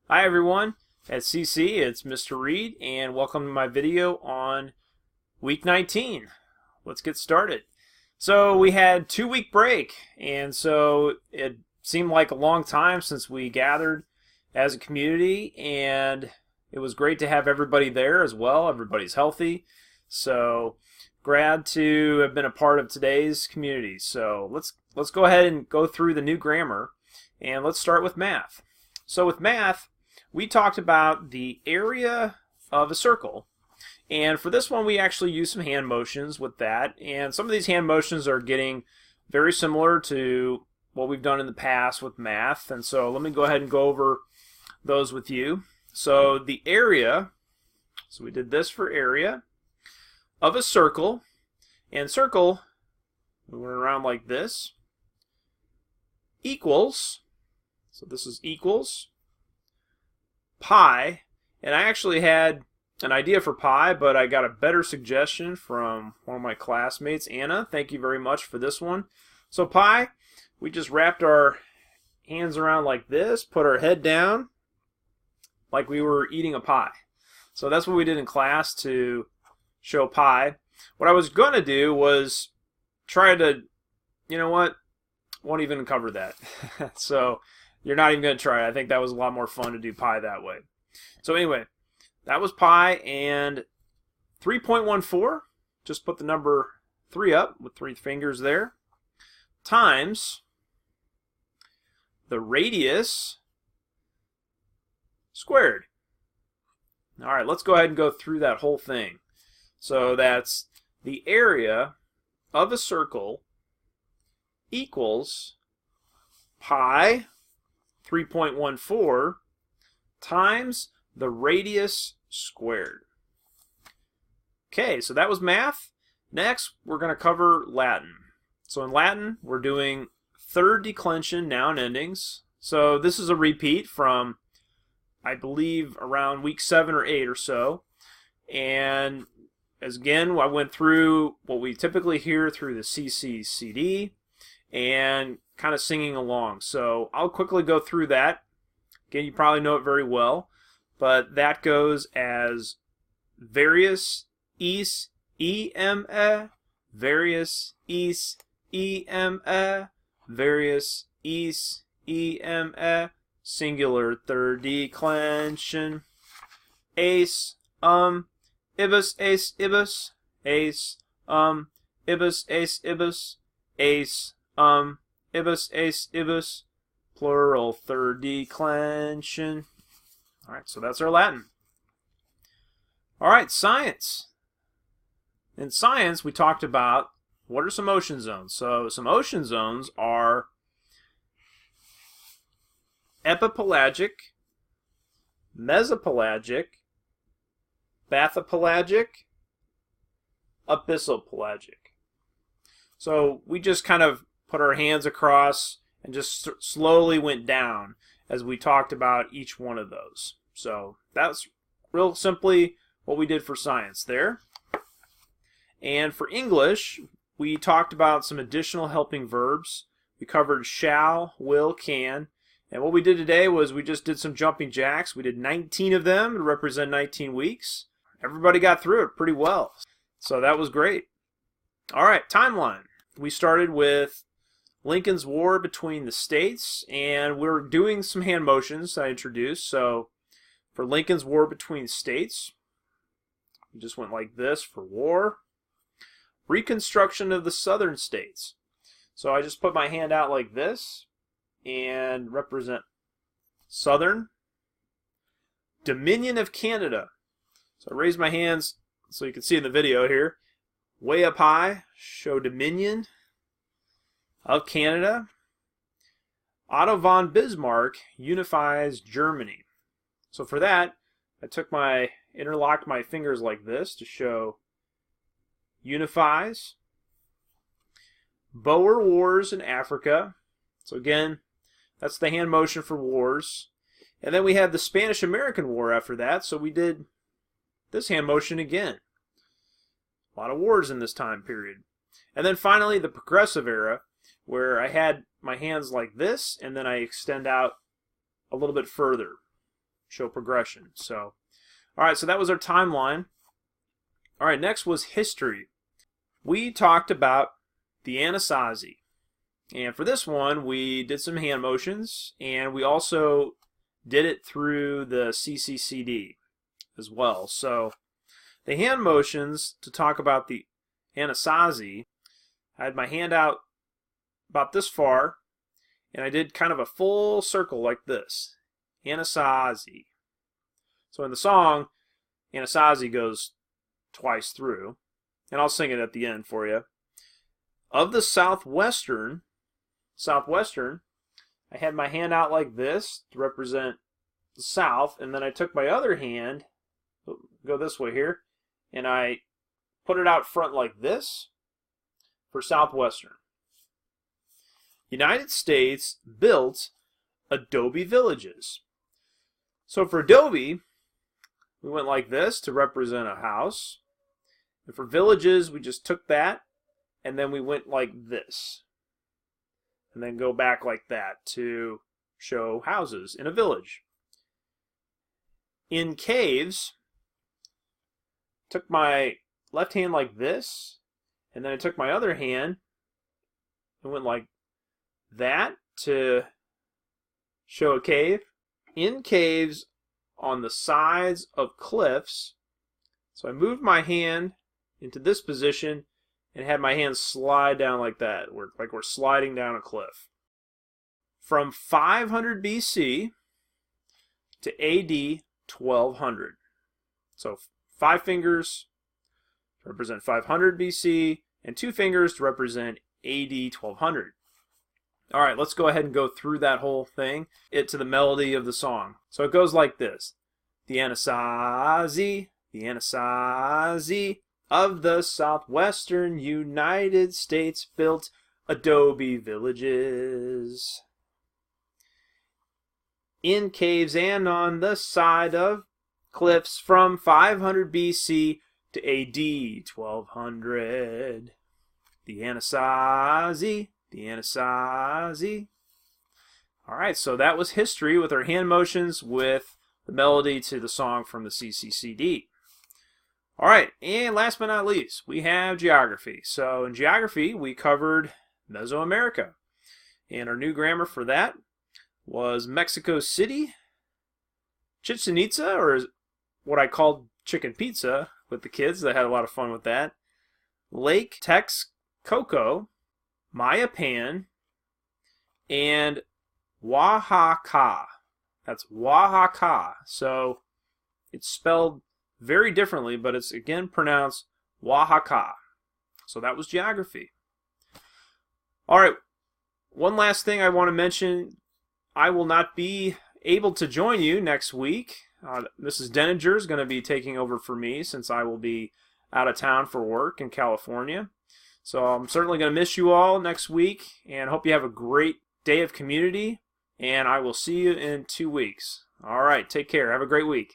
Hi everyone, at CC it's Mr. Reed and welcome to my video on week 19. Let's get started. So we had 2 week break and so it seemed like a long time since we gathered as a community, and it was great to have everybody there as well. Everybody's healthy, so glad to have been a part of today's community. So let's go ahead and go through the new grammar, and let's start with math. So with math, we talked about the area of a circle, and for this one we actually used some hand motions with that, and some of these hand motions are getting very similar to what we've done in the past with math, and so let me go ahead and go over those with you. So the area, so we did this for area of a circle, and circle, we went around like this, equals, so this is equals pi, and I actually had an idea for pi, but I got a better suggestion from one of my classmates, Anna. Thank you very much for this one. So pi, we just wrapped our hands around like this, put our head down like we were eating a pie. So that's what we did in class to show pi. What I was going to do was try to, you know what, won't even cover that. So you're not even going to try it. I think that was a lot more fun to do pi that way. So anyway, that was pi, and 3.14, just put the number 3 up with 3 fingers there, times the radius squared. All right, let's go ahead and go through that whole thing. So that's the area of a circle equals pi 3.14 times the radius squared. Okay, so that was math. Next, we're going to cover Latin. So in Latin, we're doing third declension noun endings. So this is a repeat from, I believe, around week 7 or 8 or so. And as again, I went through what we typically hear through the CCCD and kind of singing along. So I'll quickly go through that. Again, you probably know it very well, but that goes as various is em various is em various is em singular third declension ace ibis ace ibis ace ibis ace ibis ace ibis ace ibis plural third declension. All right, so that's our Latin. All right, science. In science, we talked about what are some ocean zones. So some ocean zones are epipelagic, mesopelagic, bathypelagic, abyssopelagic. So we just kind of put our hands across and just slowly went down as we talked about each one of those. So that's real simply what we did for science there. And for English, we talked about some additional helping verbs. We covered shall, will, can. And what we did today was we just did some jumping jacks. We did 19 of them to represent 19 weeks. Everybody got through it pretty well. So that was great. All right, timeline. We started with Lincoln's War between the states, and we're doing some hand motions I introduced. So for Lincoln's War between states, we just went like this for war. Reconstruction of the southern states. So I just put my hand out like this and represent southern. Dominion of Canada. So I raise my hands so you can see in the video here. Way up high, show Dominion of Canada. Otto von Bismarck unifies Germany. So for that, I interlocked my fingers like this to show unifies. Boer Wars in Africa. So again, that's the hand motion for wars. And then we have the Spanish-American War after that, so we did this hand motion again. A lot of wars in this time period. And then finally, the Progressive Era, where I had my hands like this, and then I extend out a little bit further. show progression. So, all right, so that was our timeline. All right, next was history. We talked about the Anasazi. And for this one, we did some hand motions, and we also did it through the CCCD as well. So the hand motions to talk about the Anasazi, I had my hand out about this far, and I did kind of a full circle like this. Anasazi. So in the song, Anasazi goes twice through, and I'll sing it at the end for you. Of the Southwestern, I had my hand out like this to represent the South, and then I took my other hand, go this way here, and I put it out front like this for Southwestern. United States built adobe villages. So for adobe, we went like this to represent a house. And for villages, we just took that, and then we went like this. And then go back like that to show houses in a village. In caves, took my left hand like this, and then I took my other hand and went like that to show a cave. In caves on the sides of cliffs, so I moved my hand into this position and had my hand slide down like that, like we're sliding down a cliff. From 500 BC to AD 1200. So 5 fingers to represent 500 BC and 2 fingers to represent AD 1200. All right, let's go ahead and go through that whole thing to the melody of the song. So it goes like this. The Anasazi, of the Southwestern United States built adobe villages. In caves and on the side of cliffs from 500 BC to AD 1200. The Anasazi. All right, so that was history with our hand motions with the melody to the song from the CCCD. All right, and last but not least, we have geography. So in geography, we covered Mesoamerica. And our new grammar for that was Mexico City, Chichen Itza, or what I called chicken pizza with the kids. They had a lot of fun with that. Lake Texcoco, Mayapan, and Oaxaca. That's Oaxaca. So it's spelled very differently, but it's again pronounced Oaxaca. So that was geography. All right, one last thing I want to mention. I will not be able to join you next week. Mrs. Denninger is going to be taking over for me since I will be out of town for work in California. So I'm certainly going to miss you all next week, and hope you have a great day of community, and I will see you in 2 weeks. All right, take care. Have a great week.